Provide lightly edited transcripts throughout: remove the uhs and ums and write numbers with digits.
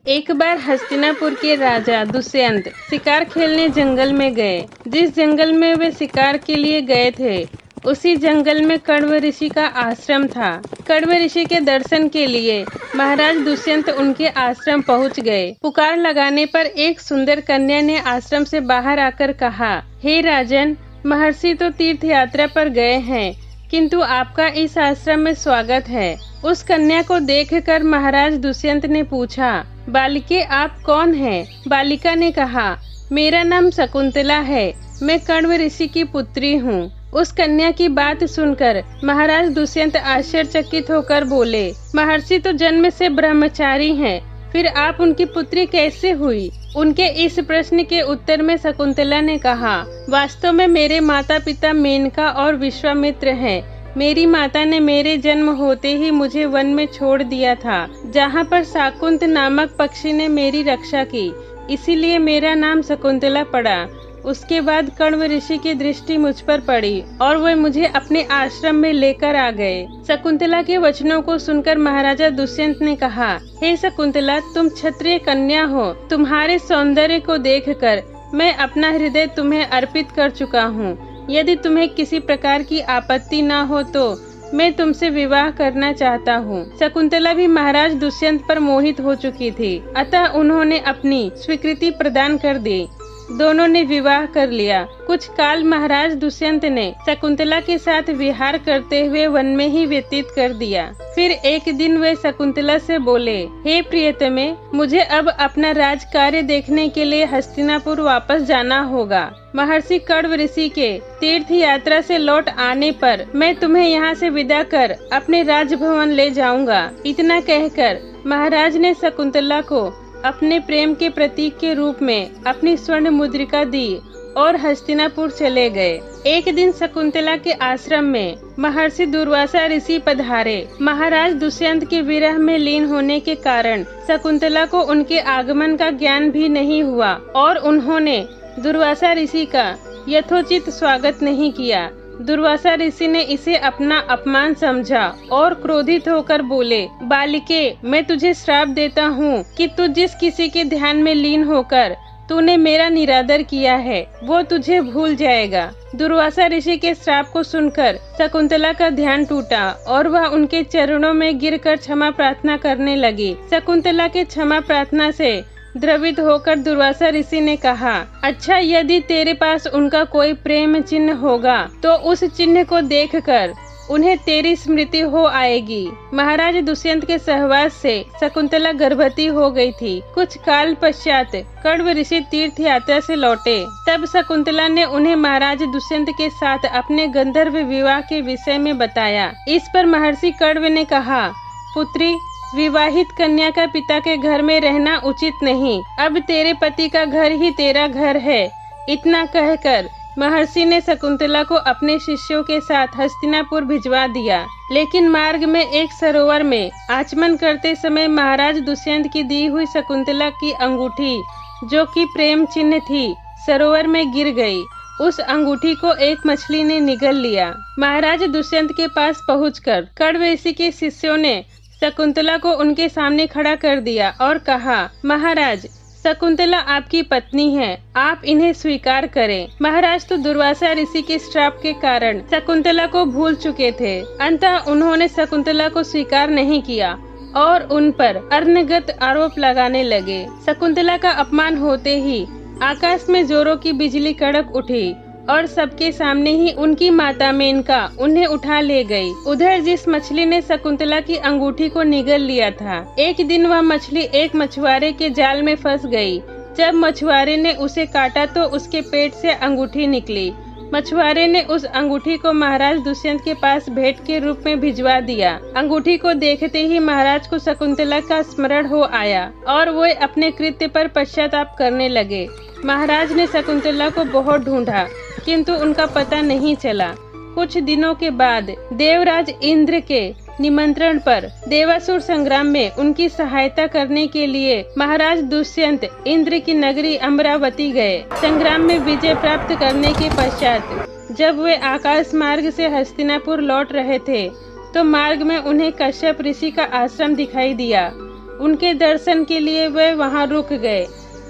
एक बार हस्तिनापुर के राजा दुष्यंत शिकार खेलने जंगल में गए। जिस जंगल में वे शिकार के लिए गए थे उसी जंगल में कण्व ऋषि का आश्रम था। कण्व ऋषि के दर्शन के लिए महाराज दुष्यंत उनके आश्रम पहुंच गए। पुकार लगाने पर एक सुंदर कन्या ने आश्रम से बाहर आकर कहा, हे राजन, महर्षि तो तीर्थ यात्रा पर गए हैं, किंतु आपका इस आश्रम में स्वागत है। उस कन्या को देखकर महाराज दुष्यंत ने पूछा, बालिके आप कौन हैं? बालिका ने कहा, मेरा नाम शकुंतला है, मैं कण्व ऋषि की पुत्री हूँ। उस कन्या की बात सुनकर महाराज दुष्यंत आश्चर्यचकित होकर बोले, महर्षि तो जन्म से ब्रह्मचारी हैं, फिर आप उनकी पुत्री कैसे हुई? उनके इस प्रश्न के उत्तर में शकुंतला ने कहा, वास्तव में मेरे माता पिता मेनका और विश्वामित्र हैं। मेरी माता ने मेरे जन्म होते ही मुझे वन में छोड़ दिया था, जहाँ पर शाकुंत नामक पक्षी ने मेरी रक्षा की, इसीलिए मेरा नाम शकुंतला पड़ा। उसके बाद कण्व ऋषि की दृष्टि मुझ पर पड़ी और वे मुझे अपने आश्रम में लेकर आ गए। शकुंतला के वचनों को सुनकर महाराजा दुष्यंत ने कहा, हे शकुंतला, तुम क्षत्रिय कन्या हो, तुम्हारे सौंदर्य को देखकर मैं अपना हृदय तुम्हें अर्पित कर चुका हूँ। यदि तुम्हें किसी प्रकार की आपत्ति न हो तो मैं तुमसे विवाह करना चाहता हूँ। शकुंतला भी महाराज दुष्यंत पर मोहित हो चुकी थी, अतः उन्होंने अपनी स्वीकृति प्रदान कर दी। दोनों ने विवाह कर लिया। कुछ काल महाराज दुष्यंत ने शकुंतला के साथ विहार करते हुए वन में ही व्यतीत कर दिया। फिर एक दिन वे शकुंतला से बोले, हे प्रियतमे, मुझे अब अपना राज कार्य देखने के लिए हस्तिनापुर वापस जाना होगा। महर्षि कण्व ऋषि के तीर्थ यात्रा से लौट आने पर मैं तुम्हें यहाँ से विदा कर अपने राजभवन ले जाऊंगा। इतना कहकर महाराज ने शकुंतला को अपने प्रेम के प्रतीक के रूप में अपनी स्वर्ण मुद्रिका दी और हस्तिनापुर चले गए। एक दिन शकुंतला के आश्रम में महर्षि दुर्वासा ऋषि पधारे। महाराज दुष्यंत के विरह में लीन होने के कारण शकुंतला को उनके आगमन का ज्ञान भी नहीं हुआ और उन्होंने दुर्वासा ऋषि का यथोचित स्वागत नहीं किया। दुर्वासा ऋषि ने इसे अपना अपमान समझा और क्रोधित होकर बोले, बालिके, मैं तुझे श्राप देता हूँ कि तू जिस किसी के ध्यान में लीन होकर तूने मेरा निरादर किया है वो तुझे भूल जाएगा। दुर्वासा ऋषि के श्राप को सुनकर शकुंतला का ध्यान टूटा और वह उनके चरणों में गिरकर क्षमा प्रार्थना करने लगी। शकुंतला के क्षमा प्रार्थना से द्रवित होकर दुर्वासा ऋषि ने कहा, अच्छा, यदि तेरे पास उनका कोई प्रेम चिन्ह होगा तो उस चिन्ह को देखकर उन्हें तेरी स्मृति हो आएगी। महाराज दुष्यंत के सहवास से शकुंतला गर्भवती हो गई थी। कुछ काल पश्चात कण्व ऋषि तीर्थ यात्रा से लौटे। तब शकुंतला ने उन्हें महाराज दुष्यंत के साथ अपने गंधर्व विवाह के विषय में बताया। इस पर महर्षि कण्व ने कहा, पुत्री, विवाहित कन्या का पिता के घर में रहना उचित नहीं। अब तेरे पति का घर ही तेरा घर है। इतना कहकर महर्षि ने शकुंतला को अपने शिष्यों के साथ हस्तिनापुर भिजवा दिया। लेकिन मार्ग में एक सरोवर में आचमन करते समय महाराज दुष्यंत की दी हुई शकुंतला की अंगूठी, जो कि प्रेम चिन्ह थी, सरोवर में गिर गई। उस अंगूठी को एक मछली ने निगल लिया। महाराज दुष्यंत के पास पहुंचकर कण्व ऋषि के शिष्यों ने शकुंतला को उनके सामने खड़ा कर दिया और कहा, महाराज, शकुंतला आपकी पत्नी है, आप इन्हें स्वीकार करें। महाराज तो दुर्वासा ऋषि के श्राप के कारण शकुंतला को भूल चुके थे, अंतः उन्होंने शकुंतला को स्वीकार नहीं किया और उन पर अर्नगत आरोप लगाने लगे। शकुंतला का अपमान होते ही आकाश में जोरों की बिजली कड़क उठी और सबके सामने ही उनकी माता मेनका उन्हें उठा ले गई। उधर जिस मछली ने शकुंतला की अंगूठी को निगल लिया था, एक दिन वह मछली एक मछुआरे के जाल में फंस गई। जब मछुआरे ने उसे काटा तो उसके पेट से अंगूठी निकली। मछुआरे ने उस अंगूठी को महाराज दुष्यंत के पास भेंट के रूप में भिजवा दिया। अंगूठी को देखते ही महाराज को शकुंतला का स्मरण हो आया और वे अपने कृत्य पर पश्चाताप करने लगे। महाराज ने शकुंतला को बहुत ढूंढा, किंतु उनका पता नहीं चला। कुछ दिनों के बाद देवराज इंद्र के निमंत्रण पर देवासुर संग्राम में उनकी सहायता करने के लिए महाराज दुष्यंत इंद्र की नगरी अमरावती गए। संग्राम में विजय प्राप्त करने के पश्चात जब वे आकाश मार्ग से हस्तिनापुर लौट रहे थे तो मार्ग में उन्हें कश्यप ऋषि का आश्रम दिखाई दिया। उनके दर्शन के लिए वे वहां रुक गए।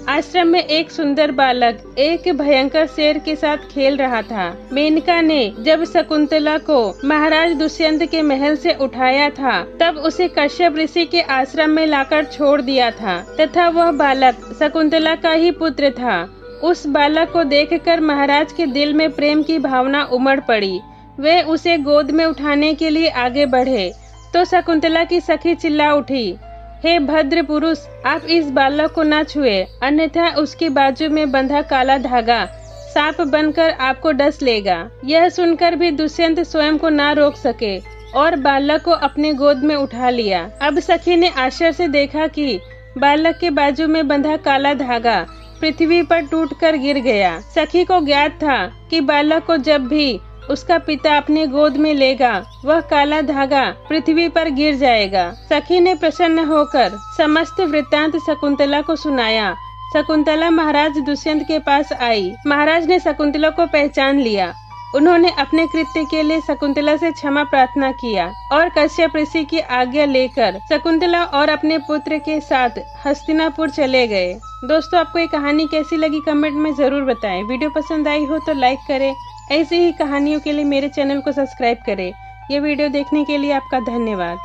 आश्रम में एक सुंदर बालक एक भयंकर शेर के साथ खेल रहा था। मेनका ने जब शकुंतला को महाराज दुष्यंत के महल से उठाया था, तब उसे कश्यप ऋषि के आश्रम में लाकर छोड़ दिया था तथा वह बालक शकुंतला का ही पुत्र था। उस बालक को देखकर महाराज के दिल में प्रेम की भावना उमड़ पड़ी। वे उसे गोद में उठाने के लिए आगे बढ़े तो शकुंतला की सखी चिल्ला उठी, हे भद्र पुरुष, आप इस बालक को न छुए, अन्यथा उसके बाजू में बंधा काला धागा सांप बनकर आपको डस लेगा। यह सुनकर भी दुष्यंत स्वयं को न रोक सके और बालक को अपने गोद में उठा लिया। अब सखी ने आश्चर्य से देखा कि बालक के बाजू में बंधा काला धागा पृथ्वी पर टूटकर गिर गया। सखी को ज्ञात था कि बालक को जब भी उसका पिता अपने गोद में लेगा, वह काला धागा पृथ्वी पर गिर जाएगा। सखी ने प्रसन्न होकर समस्त वृत्तांत शकुंतला को सुनाया। शकुंतला महाराज दुष्यंत के पास आई। महाराज ने शकुंतला को पहचान लिया। उन्होंने अपने कृत्य के लिए शकुंतला से क्षमा प्रार्थना किया और कश्यप ऋषि की आज्ञा लेकर शकुंतला और अपने पुत्र के साथ हस्तिनापुर चले गए। दोस्तों, आपको ये कहानी कैसी लगी कमेंट में जरूर बताएं। वीडियो पसंद आई हो तो लाइक करें। ऐसी ही कहानियों के लिए मेरे चैनल को सब्सक्राइब करें। ये वीडियो देखने के लिए आपका धन्यवाद।